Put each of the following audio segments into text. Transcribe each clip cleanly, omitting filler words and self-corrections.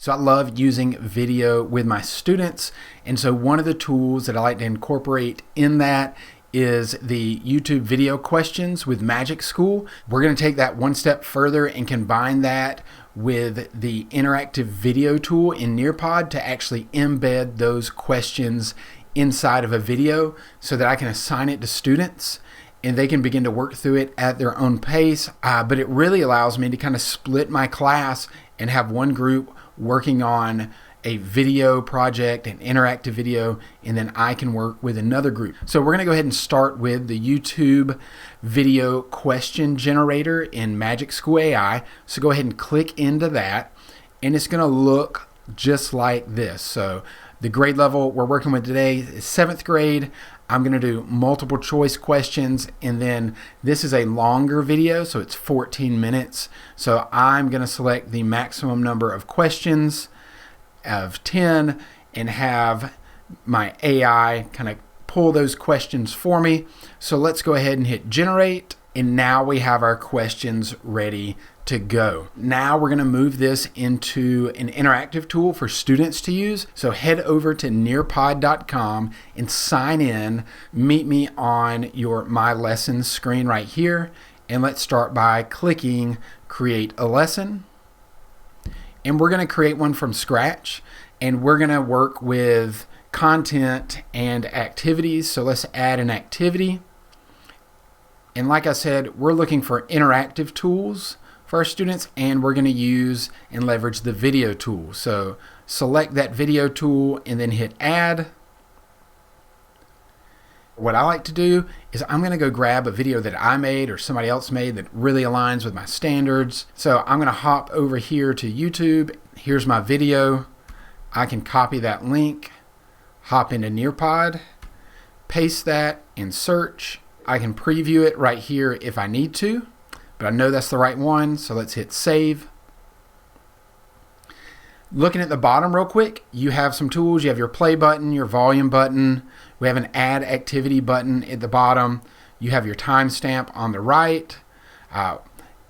So I love using video with my students. And so one of the tools that I like to incorporate in that is the YouTube video questions with Magic School. We're going to take that one step further and combine that with the interactive video tool in Nearpod to actually embed those questions inside of a video so that I can assign it to students and they can begin to work through it at their own pace. But it really allows me to kind of split my class and have one group working on a video project, an interactive video, and then I can work with another group. So we're going to go ahead and start with the YouTube video question generator in Magic School AI. So go ahead and click into that, and it's going to look just like this. So the grade level we're working with today is 7th grade. I'm going to do multiple choice questions, and then this is a longer video, so it's 14 minutes. So I'm going to select the maximum number of questions of 10 and have my AI kind of pull those questions for me. So let's go ahead and hit generate, and now we have our questions ready to go. Now we're going to move this into an interactive tool for students to use. So head over to nearpod.com and sign in. Meet me on your My Lessons screen right here. And let's start by clicking Create a Lesson. And we're going to create one from scratch. And we're going to work with content and activities. So let's add an activity. And like I said, we're looking for interactive tools for our students, and we're going to use and leverage the video tool. So select that video tool and then hit add. What I like to do is I'm going to go grab a video that I made or somebody else made that really aligns with my standards. So I'm going to hop over here to YouTube. Here's my video. I can copy that link, hop into Nearpod, paste that and search. I can preview it right here if I need to, but I know that's the right one, so let's hit save. Looking at the bottom real quick, you have some tools. You have your play button, your volume button. We have an add activity button at the bottom. You have your timestamp on the right.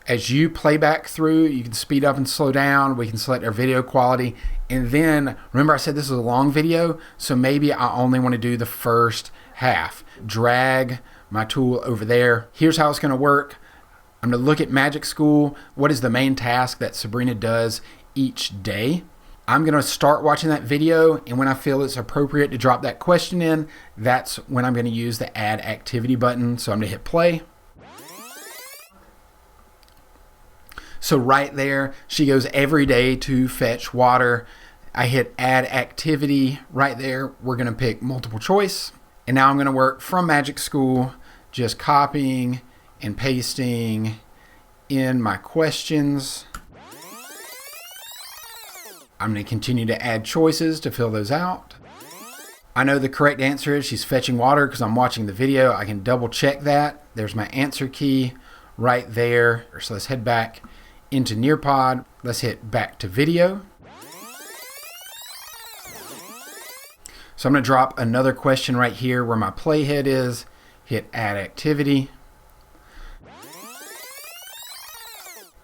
As you play back through, you can speed up and slow down. We can select our video quality. And then, remember I said this is a long video, so maybe I only want to do the first half. Drag my tool over there. Here's how it's going to work. I'm going to look at Magic School. What is the main task that Sabrina does each day? I'm going to start watching that video, and when I feel it's appropriate to drop that question in, that's when I'm going to use the Add Activity button. So I'm going to hit play. So right there, she goes every day to fetch water. I hit Add Activity right there. We're going to pick multiple choice. And now I'm going to work from Magic School, just copying and pasting in my questions. I'm going to continue to add choices to fill those out. I know the correct answer is she's fetching water because I'm watching the video. I can double check that. There's my answer key right there. So let's head back into Nearpod. Let's hit back to video. So I'm going to drop another question right here where my playhead is. Hit add activity.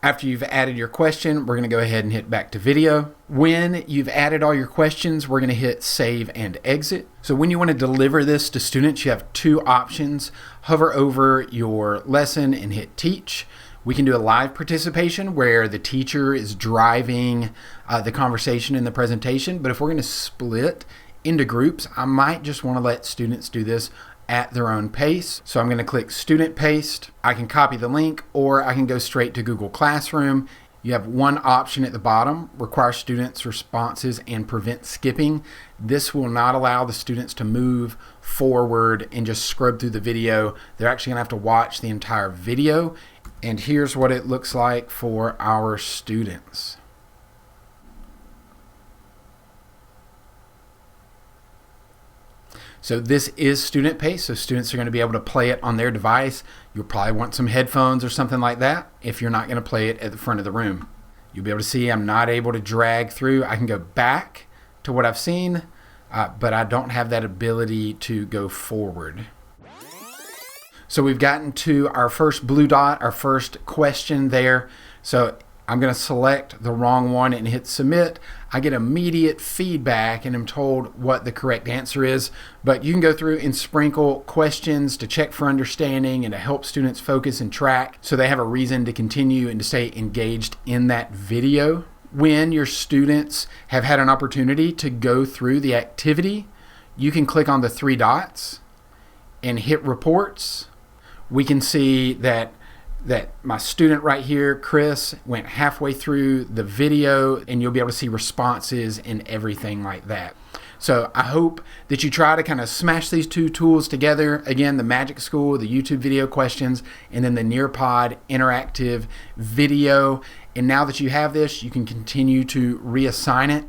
After you've added your question, we're going to go ahead and hit back to video. When you've added all your questions, we're going to hit save and exit. So when you want to deliver this to students, you have two options. Hover over your lesson and hit teach. We can do a live participation where the teacher is driving the conversation in the presentation. But if we're going to split into groups, I might just want to let students do this at their own pace. So I'm going to click student paste. I can copy the link, or I can go straight to Google Classroom. You have one option at the bottom, require students' responses and prevent skipping. This will not allow the students to move forward and just scrub through the video. They're actually going to have to watch the entire video. And here's what it looks like for our students. So this is student pace, so students are going to be able to play it on their device. You'll probably want some headphones or something like that if you're not going to play it at the front of the room. You'll be able to see I'm not able to drag through. I can go back to what I've seen, but I don't have that ability to go forward. So we've gotten to our first blue dot, our first question there. So I'm going to select the wrong one and hit submit. I get immediate feedback and I'm told what the correct answer is. But you can go through and sprinkle questions to check for understanding and to help students focus and track so they have a reason to continue and to stay engaged in that video. When your students have had an opportunity to go through the activity, you can click on the three dots and hit reports. We can see that my student right here, Chris, went halfway through the video, and you'll be able to see responses and everything like that. So I hope that you try to kind of smash these two tools together. Again, the Magic School, the YouTube video questions, and then the Nearpod interactive video. And now that you have this, you can continue to reassign it